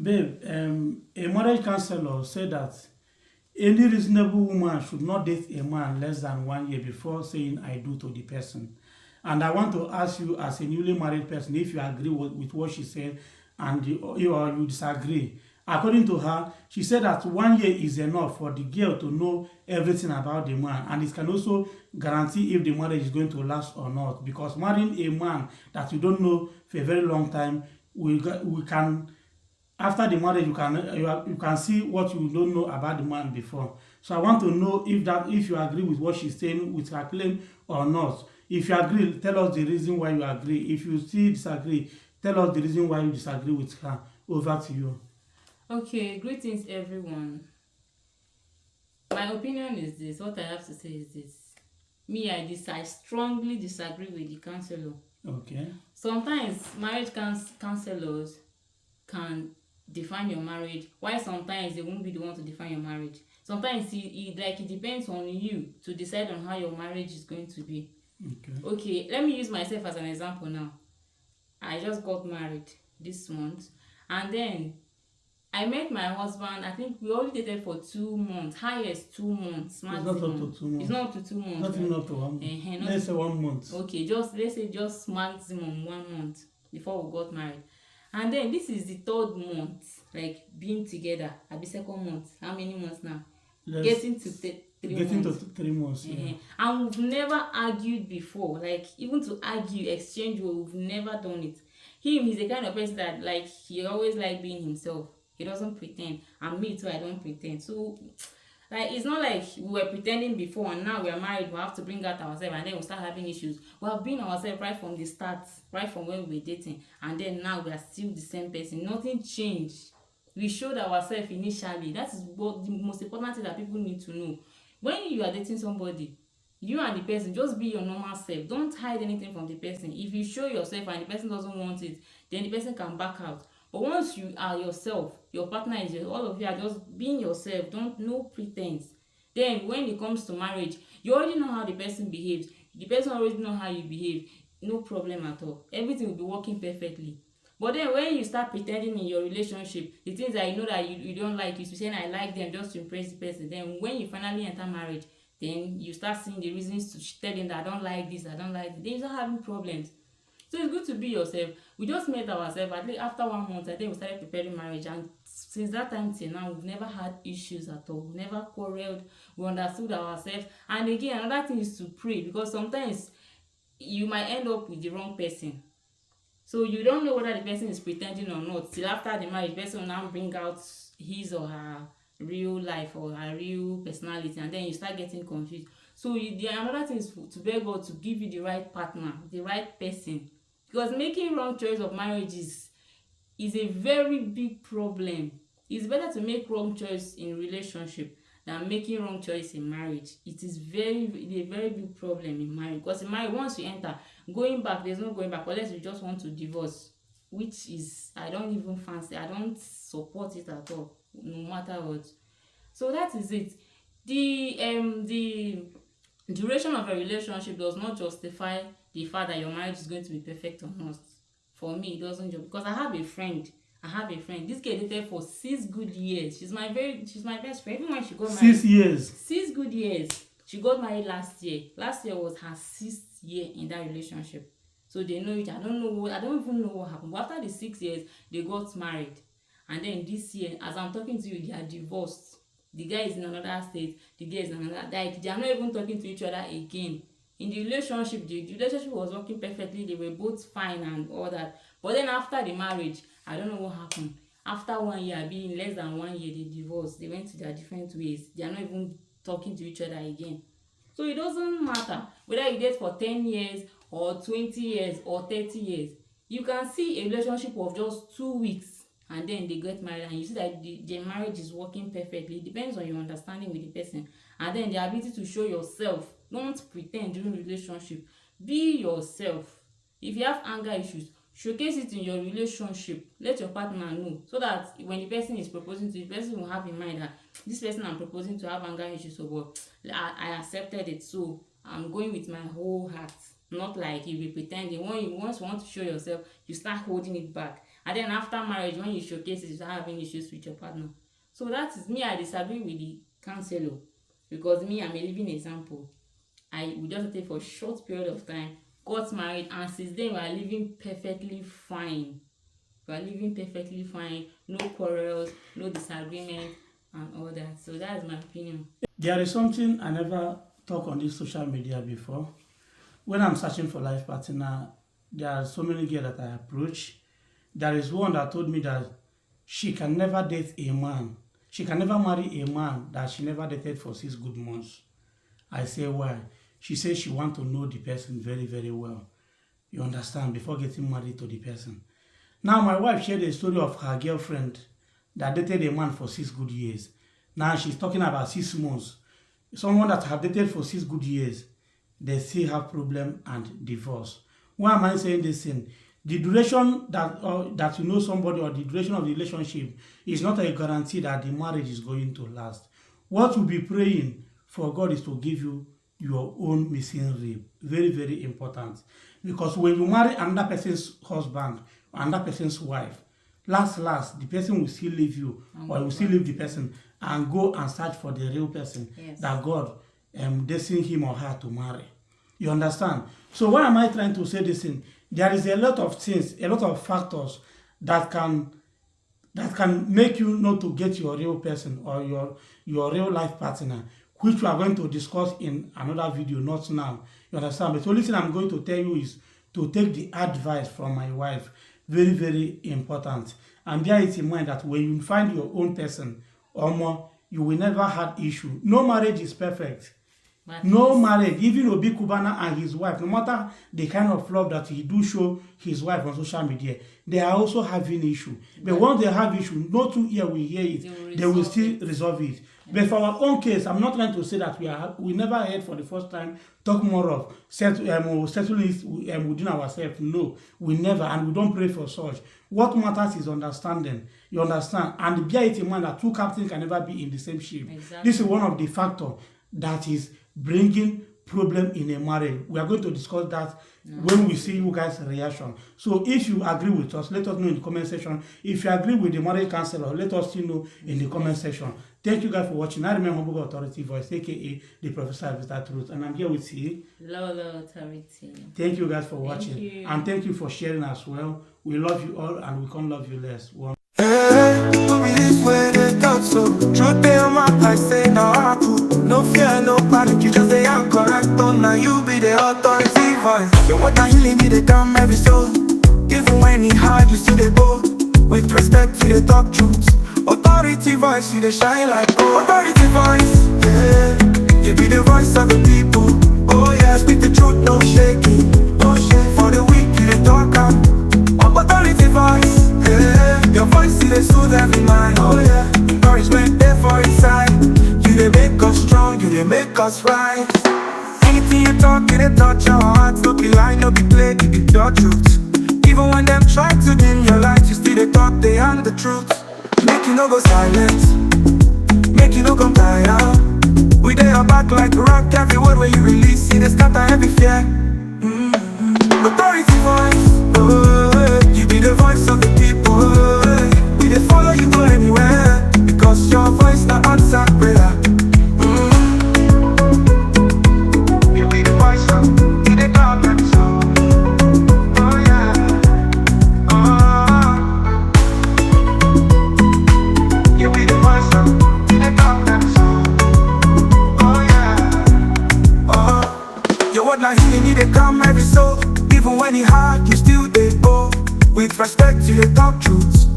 Babe, a marriage counselor said that any reasonable woman should not date a man less than 1 year before saying I do to the person. And I want to ask you, as a newly married person, if you agree with what she said and you disagree. According to her, she said that 1 year is enough for the girl to know everything about the man, and it can also guarantee if the marriage is going to last or not. Because marrying a man that you don't know for a very long time, we can after the marriage you can see what you don't know about the man before. So I want to know if you agree with what she's saying with her claim or not. If you agree, tell us the reason why you agree. If you still disagree, tell us the reason why you disagree with her. Over to you. Okay, greetings everyone. My opinion is this. What I have to say is this. I strongly disagree with the counselor. Okay. Sometimes marriage counselors can define your marriage, while sometimes they won't be the one to define your marriage. Sometimes it depends on you to decide on how your marriage is going to be. Okay. Okay, let me use myself as an example now. I just got married this month, and then I met my husband. I think we only dated for 2 months, highest 2 months It's not up maximum. to 2 months. It's not up to 2 months. Not even Right? up to 1 month. Not Let's say 1 month. Okay, just let's say just maximum 1 month before we got married. And then this is the third month, like being together. At the second month, how many months now? Getting to 3 months. Yeah. And we've never argued before. Like, even to argue, exchange word, we've never done it. He's the kind of person that, like, he always like being himself. He doesn't pretend. And me too, I don't pretend. So, like, it's not like we were pretending before and now we are married, we have to bring out ourselves and then we start having issues. We have been ourselves right from the start, right from when we were dating, and then now we are still the same person. Nothing changed. We showed ourselves initially. That is what the most important thing that people need to know. When you are dating somebody, you and the person, just be your normal self. Don't hide anything from the person. If you show yourself and the person doesn't want it, then the person can back out. But once you are yourself, your partner is all of you are just being yourself. Don't no pretense. Then when it comes to marriage, you already know how the person behaves. The person already know how you behave. No problem at all. Everything will be working perfectly. But then when you start pretending in your relationship, the things that you know that you don't like, you saying I like them just to impress the person. Then when you finally enter marriage, then you start seeing the reasons to tell them that I don't like this, I don't like this. Then you start having problems. So it's good to be yourself. We just met ourselves. At least after 1 month, I think we started preparing marriage, and since that time till now, we've never had issues at all. We never quarreled. We understood ourselves. And again, another thing is to pray, because sometimes you might end up with the wrong person. So you don't know whether the person is pretending or not till after the marriage. The person will now bring out his or her real life or her real personality, and then you start getting confused. So another thing is to beg God to give you the right partner, the right person, because making wrong choice of marriage is a very big problem. It's better to make wrong choice in relationship than making wrong choice in marriage. It is a very big problem in marriage, because in marriage, once you enter, going back, there's no going back unless you just want to divorce, which is I don't even fancy. I don't support it at all, no matter what. So that is it. The duration of a relationship does not justify the fact that your marriage is going to be perfect or not. For me, it doesn't just, because I have a friend. This girl dated for 6 good years. She's my best friend. Even when she got married. 6 years. 6 good years. She got married last year. Last year was her 6th year in that relationship. So they know each. I don't even know what happened. But after the 6 years, they got married. And then this year, as I'm talking to you, they are divorced. The guy is in another state. The girl is in another. Like, they are not even talking to each other again. In the relationship was working perfectly. They were both fine and all that. But then after the marriage, I don't know what happened. After 1 year, being less than 1 year, they divorced. They went to their different ways. They are not even talking to each other again. So it doesn't matter whether you date for 10 years or 20 years or 30 years. You can see a relationship of just 2 weeks and then they get married, and you see that the marriage is working perfectly. It depends on your understanding with the person, and then the ability to show yourself. Don't pretend during relationship. Be yourself. If you have anger issues, showcase it in your relationship. Let your partner know, so that when the person is proposing to you, the person will have in mind that this person I'm proposing to have anger issues, so but I accepted it, so I'm going with my whole heart. Not like you be pretending. Once you want to show yourself, you start holding it back. and then after marriage when you showcase it, you start having issues with your partner. So that is me. I disagree with the counselor, because me, I'm a living example. We just stayed for a short period of time, got married, and since then we are living perfectly fine. We are living perfectly fine, no quarrels, no disagreement, and all that. So that's my opinion. There is something I never talk on this social media before. When I'm searching for life partner, there are so many girls that I approach. There is one that told me that she can never date a man. She can never marry a man that she never dated for 6 good months. I say, why? She says she wants to know the person very, very well. You understand? Before getting married to the person. Now, my wife shared a story of her girlfriend that dated a man for 6 good years. Now, she's talking about 6 months. Someone that have dated for 6 good years, they still have problem and divorce. Why am I saying this thing? The duration that you know somebody, or the duration of the relationship, is not a guarantee that the marriage is going to last. What you'll be praying for God is to give you your own missing rib. Very, very important. Because when you marry another person's husband, another person's wife, last, the person will still leave you, or will still leave the person and go and search for the real person that God destined him or her to marry. You understand? So why am I trying to say this thing? There is a lot of things, a lot of factors that can make you not to get your real person or your real life partner, which we are going to discuss in another video, not now. You understand? But the only thing I'm going to tell you is to take the advice from my wife. Very, very important. And bear it in mind that when you find your own person, or more, you will never have issue. No marriage is perfect. No marriage, even Obi Kubana and his wife, no matter the kind of love that he do show his wife on social media, they are also having issue. But once they have issue, no two ear will hear it, they will still resolve it. But for our own case, I'm not trying to say that we never heard for the first time talk more of settling it within ourselves. No, we never, and we don't pray for such. What matters is understanding. You understand? And bear it in mind that 2 captains can never be in the same ship. Exactly. This is one of the factors that is bringing problem in a marriage. We are going to discuss that when we see you guys' reaction. So if you agree with us, let us know in the comment section. If you agree with the marriage counselor, let us know in the comment section. Thank you guys for watching. I remain Humble Authority Voice, aka the Professor of That Truth, and I'm here with you, Lolo Authority. Thank you guys for watching, and thank you for sharing as well. We love you all, and we can't love you less. So truth be on my I say no, no fear, no panic. You just say I'm correct, now you be the authority voice. Your water healing me, they come every soul. Even when it hard, you see the bold. With respect, you they talk truth. Authority voice, you they shine like gold. Authority voice, yeah. You be the voice of the people. Oh yeah, speak the truth, no shaking, no shake. For the weak, you they talk out. Authority voice, yeah. Your voice, you they soothe every mind. Oh yeah. Encouragement there for inside. You they make us strong, you they make us rise. Anything you talk, it they touch your heart. No be lie, no be play, it be your truth. Even when them try to dim your light, you still they talk, they and the truth. Make you no go silent, make you no come tired. We they are back like a rock, every word when you release, see they scatter every fear. Authority voice, oh, you be the voice of the people. We they follow you go anywhere, because your voice not answer prayer. You be the voice of, you the God and soul. Oh yeah, oh. You be the voice of, you the God and soul. Oh yeah, oh. Your word like healing, you they come every soul. Even when it hard, you still they go. With respect, you they talk truths.